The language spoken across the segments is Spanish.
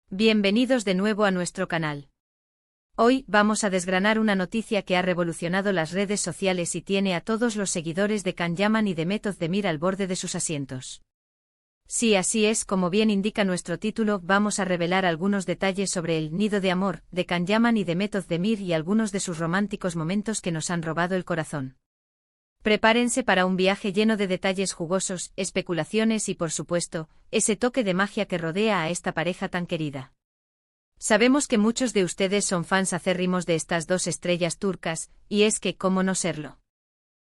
Bienvenidos de nuevo a nuestro canal. Hoy vamos a desgranar una noticia que ha revolucionado las redes sociales y tiene a todos los seguidores de Can Yaman y de Method Demir al borde de sus asientos. Sí, así es, como bien indica nuestro título, vamos a revelar algunos detalles sobre el nido de amor de Can Yaman y de Method Demir y algunos de sus románticos momentos que nos han robado el corazón. Prepárense para un viaje lleno de detalles jugosos, especulaciones y, por supuesto, ese toque de magia que rodea a esta pareja tan querida. Sabemos que muchos de ustedes son fans acérrimos de estas dos estrellas turcas, y es que, ¿cómo no serlo?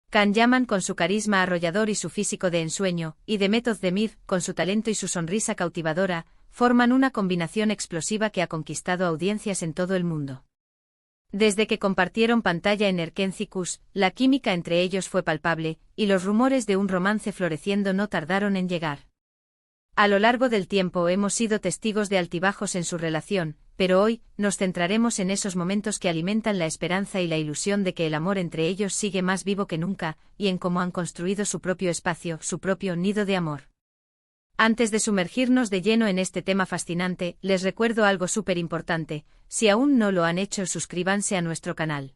Can Yaman con su carisma arrollador y su físico de ensueño, y de Method Demir, con su talento y su sonrisa cautivadora, forman una combinación explosiva que ha conquistado audiencias en todo el mundo. Desde que compartieron pantalla en Erkencikus, la química entre ellos fue palpable, y los rumores de un romance floreciendo no tardaron en llegar. A lo largo del tiempo hemos sido testigos de altibajos en su relación, pero hoy nos centraremos en esos momentos que alimentan la esperanza y la ilusión de que el amor entre ellos sigue más vivo que nunca, y en cómo han construido su propio espacio, su propio nido de amor. Antes de sumergirnos de lleno en este tema fascinante, les recuerdo algo súper importante: si aún no lo han hecho, suscríbanse a nuestro canal.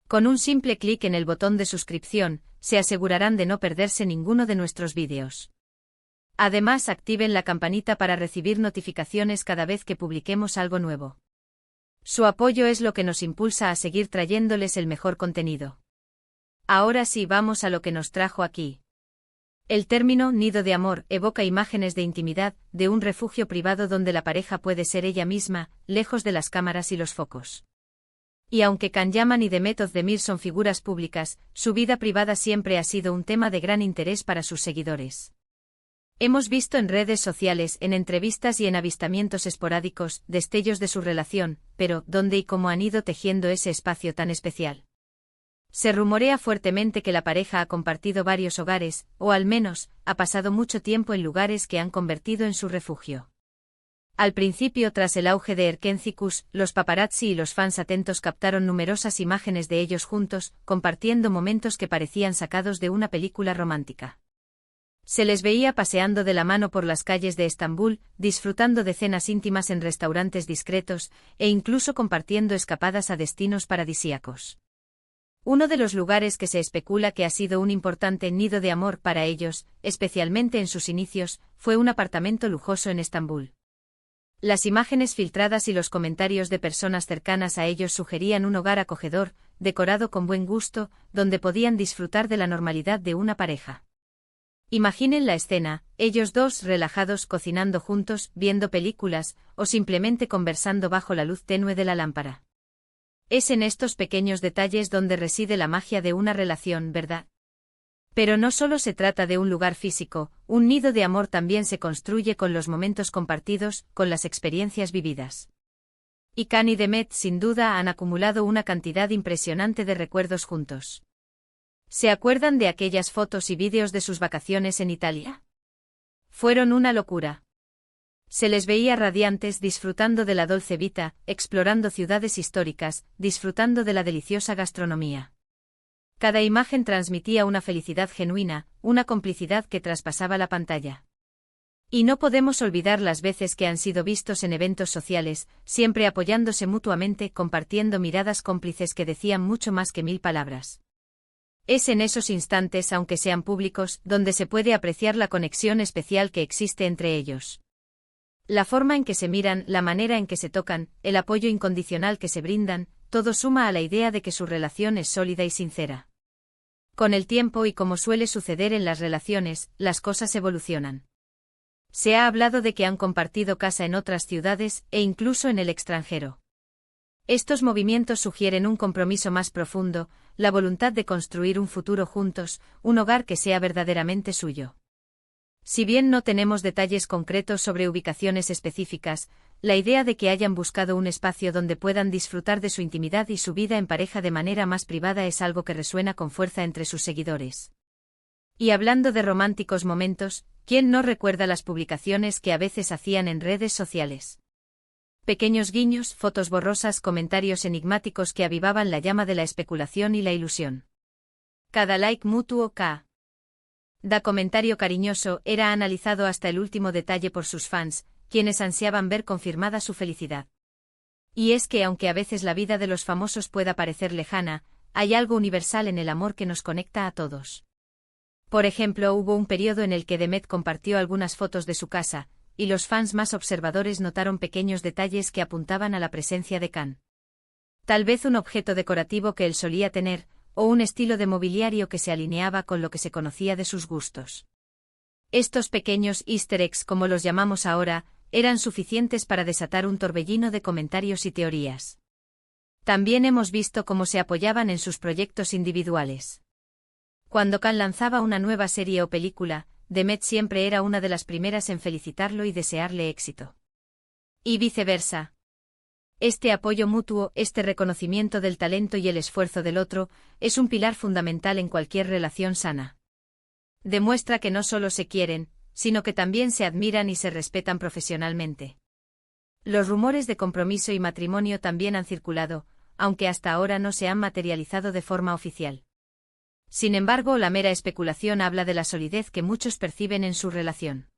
Con un simple clic en el botón de suscripción, se asegurarán de no perderse ninguno de nuestros vídeos. Además, activen la campanita para recibir notificaciones cada vez que publiquemos algo nuevo. Su apoyo es lo que nos impulsa a seguir trayéndoles el mejor contenido. Ahora sí, vamos a lo que nos trajo aquí. El término nido de amor evoca imágenes de intimidad, de un refugio privado donde la pareja puede ser ella misma, lejos de las cámaras y los focos. Y aunque Can Yaman y de Method Demir son figuras públicas, su vida privada siempre ha sido un tema de gran interés para sus seguidores. Hemos visto en redes sociales, en entrevistas y en avistamientos esporádicos, destellos de su relación, pero ¿dónde y cómo han ido tejiendo ese espacio tan especial? Se rumorea fuertemente que la pareja ha compartido varios hogares, o al menos, ha pasado mucho tiempo en lugares que han convertido en su refugio. Al principio, tras el auge de Erkencikus, los paparazzi y los fans atentos captaron numerosas imágenes de ellos juntos, compartiendo momentos que parecían sacados de una película romántica. Se les veía paseando de la mano por las calles de Estambul, disfrutando de cenas íntimas en restaurantes discretos, e incluso compartiendo escapadas a destinos paradisíacos. Uno de los lugares que se especula que ha sido un importante nido de amor para ellos, especialmente en sus inicios, fue un apartamento lujoso en Estambul. Las imágenes filtradas y los comentarios de personas cercanas a ellos sugerían un hogar acogedor, decorado con buen gusto, donde podían disfrutar de la normalidad de una pareja. Imaginen la escena, ellos dos relajados cocinando juntos, viendo películas, o simplemente conversando bajo la luz tenue de la lámpara. Es en estos pequeños detalles donde reside la magia de una relación, ¿verdad? Pero no solo se trata de un lugar físico, un nido de amor también se construye con los momentos compartidos, con las experiencias vividas. Y Can y Demet sin duda han acumulado una cantidad impresionante de recuerdos juntos. ¿Se acuerdan de aquellas fotos y vídeos de sus vacaciones en Italia? Fueron una locura. Se les veía radiantes disfrutando de la dolce vita, explorando ciudades históricas, disfrutando de la deliciosa gastronomía. Cada imagen transmitía una felicidad genuina, una complicidad que traspasaba la pantalla. Y no podemos olvidar las veces que han sido vistos en eventos sociales, siempre apoyándose mutuamente, compartiendo miradas cómplices que decían mucho más que 1000 palabras. Es en esos instantes, aunque sean públicos, donde se puede apreciar la conexión especial que existe entre ellos. La forma en que se miran, la manera en que se tocan, el apoyo incondicional que se brindan, todo suma a la idea de que su relación es sólida y sincera. Con el tiempo y como suele suceder en las relaciones, las cosas evolucionan. Se ha hablado de que han compartido casa en otras ciudades, e incluso en el extranjero. Estos movimientos sugieren un compromiso más profundo, la voluntad de construir un futuro juntos, un hogar que sea verdaderamente suyo. Si bien no tenemos detalles concretos sobre ubicaciones específicas, la idea de que hayan buscado un espacio donde puedan disfrutar de su intimidad y su vida en pareja de manera más privada es algo que resuena con fuerza entre sus seguidores. Y hablando de románticos momentos, ¿quién no recuerda las publicaciones que a veces hacían en redes sociales? Pequeños guiños, fotos borrosas, comentarios enigmáticos que avivaban la llama de la especulación y la ilusión. Cada like mutuo da comentario cariñoso era analizado hasta el último detalle por sus fans, quienes ansiaban ver confirmada su felicidad. Y es que aunque a veces la vida de los famosos pueda parecer lejana, hay algo universal en el amor que nos conecta a todos. Por ejemplo, hubo un periodo en el que Demet compartió algunas fotos de su casa, y los fans más observadores notaron pequeños detalles que apuntaban a la presencia de Khan. Tal vez un objeto decorativo que él solía tener, o un estilo de mobiliario que se alineaba con lo que se conocía de sus gustos. Estos pequeños easter eggs, como los llamamos ahora, eran suficientes para desatar un torbellino de comentarios y teorías. También hemos visto cómo se apoyaban en sus proyectos individuales. Cuando Khan lanzaba una nueva serie o película, Demet siempre era una de las primeras en felicitarlo y desearle éxito. Y viceversa. Este apoyo mutuo, este reconocimiento del talento y el esfuerzo del otro, es un pilar fundamental en cualquier relación sana. Demuestra que no solo se quieren, sino que también se admiran y se respetan profesionalmente. Los rumores de compromiso y matrimonio también han circulado, aunque hasta ahora no se han materializado de forma oficial. Sin embargo, la mera especulación habla de la solidez que muchos perciben en su relación.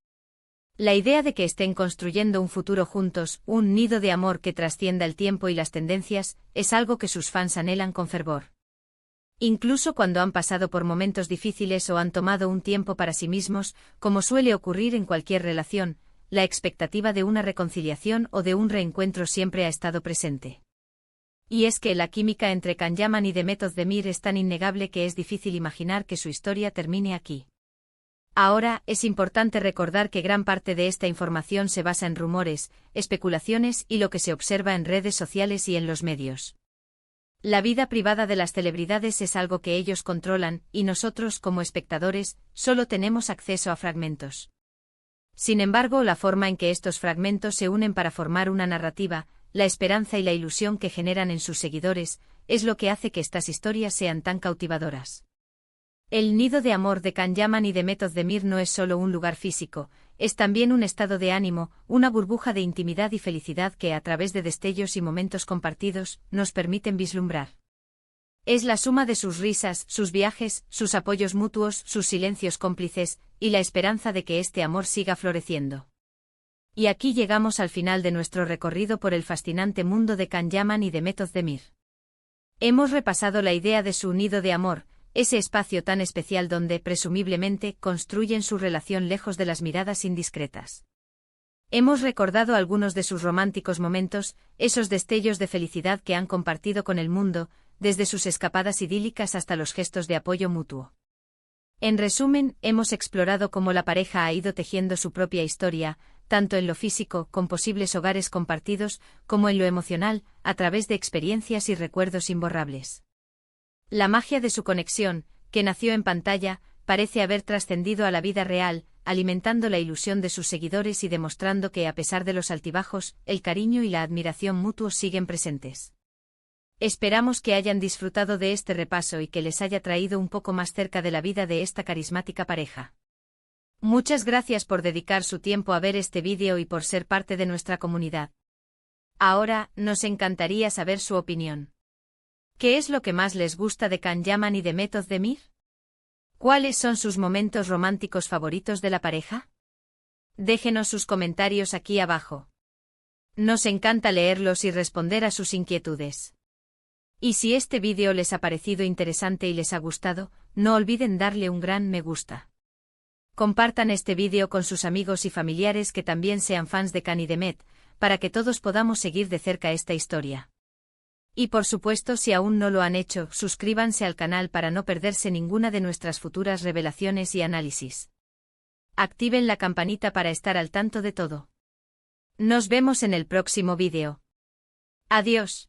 La idea de que estén construyendo un futuro juntos, un nido de amor que trascienda el tiempo y las tendencias, es algo que sus fans anhelan con fervor. Incluso cuando han pasado por momentos difíciles o han tomado un tiempo para sí mismos, como suele ocurrir en cualquier relación, la expectativa de una reconciliación o de un reencuentro siempre ha estado presente. Y es que la química entre Can Yaman y Demet Özdemir es tan innegable que es difícil imaginar que su historia termine aquí. Ahora, es importante recordar que gran parte de esta información se basa en rumores, especulaciones y lo que se observa en redes sociales y en los medios. La vida privada de las celebridades es algo que ellos controlan, y nosotros, como espectadores, solo tenemos acceso a fragmentos. Sin embargo, la forma en que estos fragmentos se unen para formar una narrativa, la esperanza y la ilusión que generan en sus seguidores, es lo que hace que estas historias sean tan cautivadoras. El nido de amor de Can Yaman y Demet Özdemir no es solo un lugar físico, es también un estado de ánimo, una burbuja de intimidad y felicidad que a través de destellos y momentos compartidos, nos permiten vislumbrar. Es la suma de sus risas, sus viajes, sus apoyos mutuos, sus silencios cómplices, y la esperanza de que este amor siga floreciendo. Y aquí llegamos al final de nuestro recorrido por el fascinante mundo de Can Yaman y Demet Özdemir. Hemos repasado la idea de su nido de amor, ese espacio tan especial donde, presumiblemente, construyen su relación lejos de las miradas indiscretas. Hemos recordado algunos de sus románticos momentos, esos destellos de felicidad que han compartido con el mundo, desde sus escapadas idílicas hasta los gestos de apoyo mutuo. En resumen, hemos explorado cómo la pareja ha ido tejiendo su propia historia, tanto en lo físico, con posibles hogares compartidos, como en lo emocional, a través de experiencias y recuerdos imborrables. La magia de su conexión, que nació en pantalla, parece haber trascendido a la vida real, alimentando la ilusión de sus seguidores y demostrando que, a pesar de los altibajos, el cariño y la admiración mutuos siguen presentes. Esperamos que hayan disfrutado de este repaso y que les haya traído un poco más cerca de la vida de esta carismática pareja. Muchas gracias por dedicar su tiempo a ver este vídeo y por ser parte de nuestra comunidad. Ahora, nos encantaría saber su opinión. ¿Qué es lo que más les gusta de Can Yaman y Demet Özdemir? ¿Cuáles son sus momentos románticos favoritos de la pareja? Déjenos sus comentarios aquí abajo. Nos encanta leerlos y responder a sus inquietudes. Y si este vídeo les ha parecido interesante y les ha gustado, no olviden darle un gran me gusta. Compartan este vídeo con sus amigos y familiares que también sean fans de Can y Demet, para que todos podamos seguir de cerca esta historia. Y por supuesto, si aún no lo han hecho, suscríbanse al canal para no perderse ninguna de nuestras futuras revelaciones y análisis. Activen la campanita para estar al tanto de todo. Nos vemos en el próximo vídeo. Adiós.